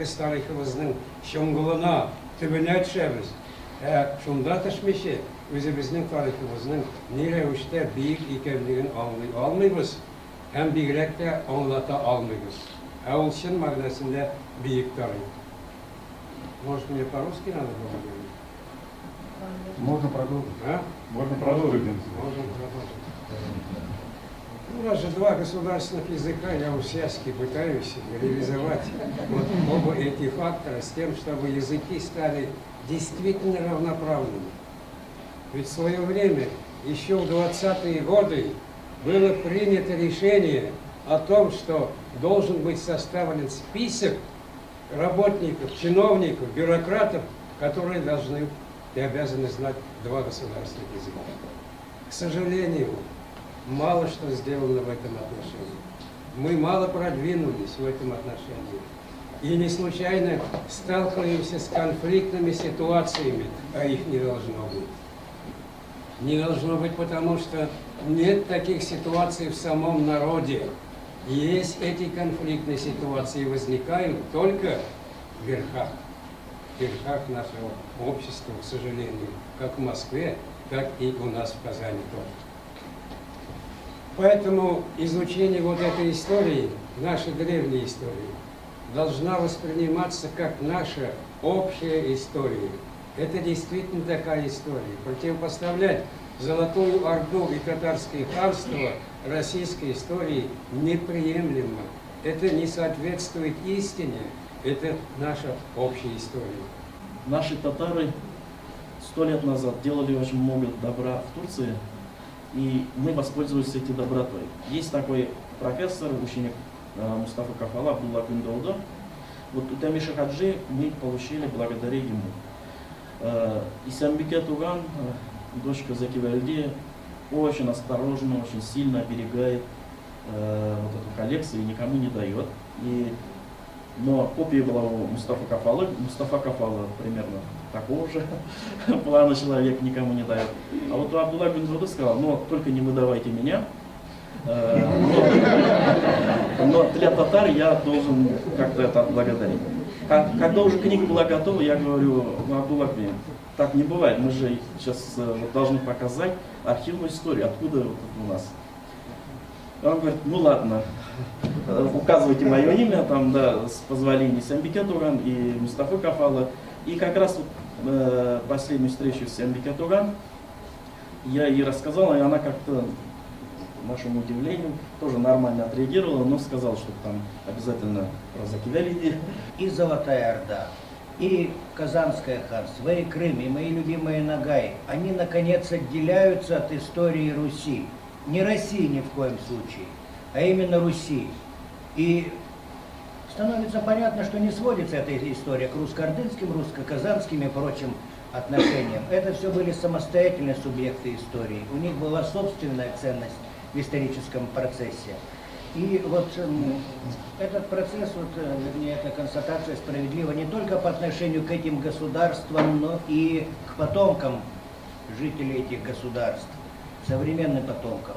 Biz tariximizin şonguluna, tübüne düşeriz. Şunda düşmüşe, özümüzün tariximizin ne rüşte büyük ikenliğini almıyoruz. Hem birlik de anlata almıyoruz. Olşun magnesinde büyük tarih. Может, мне по-русски надо было говорить? Можно продолжить. А? Можно продолжить. Можно продолжить. У нас же два государственных языка, я всячески пытаюсь реализовать вот оба эти фактора с тем, чтобы языки стали действительно равноправными. Ведь в свое время, еще в 20-е годы, было принято решение о том, что должен быть составлен список работников, чиновников, бюрократов, которые должны и обязаны знать два государственных языка. К сожалению, мало что сделано в этом отношении. Мы мало продвинулись в этом отношении. И не случайно сталкиваемся с конфликтными ситуациями, а их не должно быть. Не должно быть, потому что нет таких ситуаций в самом народе. Есть эти конфликтные ситуации, возникают только в верхах нашего общества, к сожалению, как в Москве, так и у нас в Казани тоже. Поэтому изучение вот этой истории, нашей древней истории, должна восприниматься как наша общая история. Это действительно такая история. Противопоставлять Золотую Орду и татарское ханство российской истории неприемлемо. Это не соответствует истине, это наша общая история. Наши татары 100 лет назад делали очень много добра в Турции, и мы воспользовались этой добротой. Есть такой профессор, ученик Мустафа Кафала, Абдулла Кундауда. Вот у Тамиша Хаджи мы получили благодаря ему. Исамбике Туган, дочка Заки Вальди, очень осторожно, очень сильно оберегает вот эту коллекцию и никому не дает. Но копия была у Мустафа Кафала. Мустафа Кафала примерно такого же плана человек, никому не дает. А вот у Абдулла Кундауда сказал, но только не выдавайте меня. Но для татар я должен как-то это отблагодарить. Когда уже книга была готова, я говорю, Абдулла, так не бывает, мы же сейчас должны показать архивную историю, откуда вот это у нас. Он говорит, ну ладно, указывайте мое имя, там, да, с позволения Сямбике Туган и Мустафы Кафала. И как раз вот, последнюю встречу с Сямбике Туган я ей рассказал, и она как-то, к нашему удивлению, тоже нормально отреагировала, но сказала, что там обязательно про Заки Вальди. И Золотая Орда, и Казанское ханство, и Крым, и мои любимые Ногай, они наконец отделяются от истории Руси. Не России ни в коем случае, а именно Руси. И становится понятно, что не сводится эта история к русско-ордынским, русско-казанским и прочим отношениям. Это все были самостоятельные субъекты истории. У них была собственная ценность в историческом процессе. И вот этот процесс, вернее, эта констатация справедлива не только по отношению к этим государствам, но и к потомкам жителей этих государств, современным потомкам,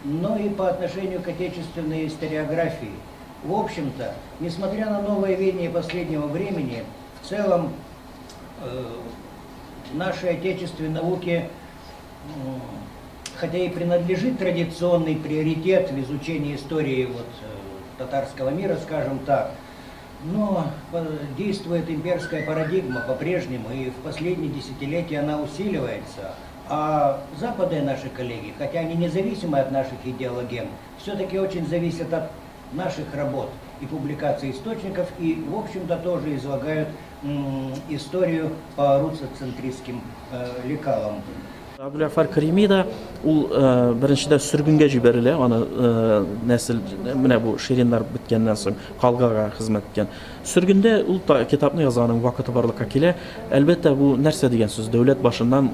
но и по отношению к отечественной историографии. В общем-то, несмотря на новое веяние последнего времени, в целом нашей отечественной науке, хотя и принадлежит традиционный приоритет в изучении истории татарского мира, скажем так, но действует имперская парадигма по-прежнему, и в последние десятилетия она усиливается. А западные наши коллеги, хотя они независимы от наших идеологем, все-таки очень зависят от наших работ и публикаций источников, и, в общем-то, тоже излагают историю по руссоцентристским лекалам. Абдулгафар Карими да ул беренчедә сөргөнгә җибәрелә, аны нәсел менә бу шириннар биткәннән соң калгага хезмәт иткән. Сөргөндә ул китапны язганның вакыты барлыкка килә. Әлбәттә бу нәрсә дигән сүз, дәүләт башыннан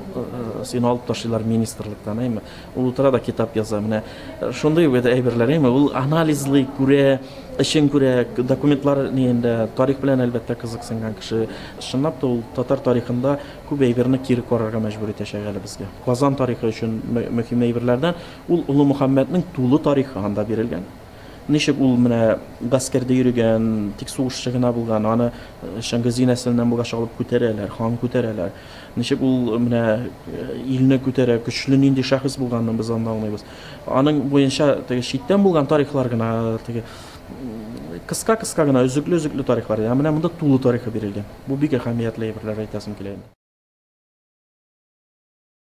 син алып ташлыйлар министрлыктан, әйме. Ул утыра да китап яза, менә шундый әйберләр, әйме. Ул анализлый күрә, эшен күрә, документлар нигендә, тарих белән әлбәттә кызыксынган кеше. Чынлап та ул татар тарихында күп әйберне кире карарга мәҗбүр итәчәк әле безгә. Казан тарихы өчен мөһим әйберләрдән ул Улы Мөхәммәднең тулы тарихы анда бирелгән. Ничек ул менә гаскәрдә йөргән, тик сугышчы гына булган, аны Шәңгези нәселеннән булгач алып күтәрәләр, хан күтәрәләр. Ничек ул менә илне күтәрә, көчле нинди шәхес булганын без анда аңлыйбыз. Аның буенча теге читтән булган тарихлар гына, теге кыска гына, өзекле тарихлар. Менә монда тулы тарихы бирелгән. Бу бик әһәмиятле әйберләр әйтәсем килә.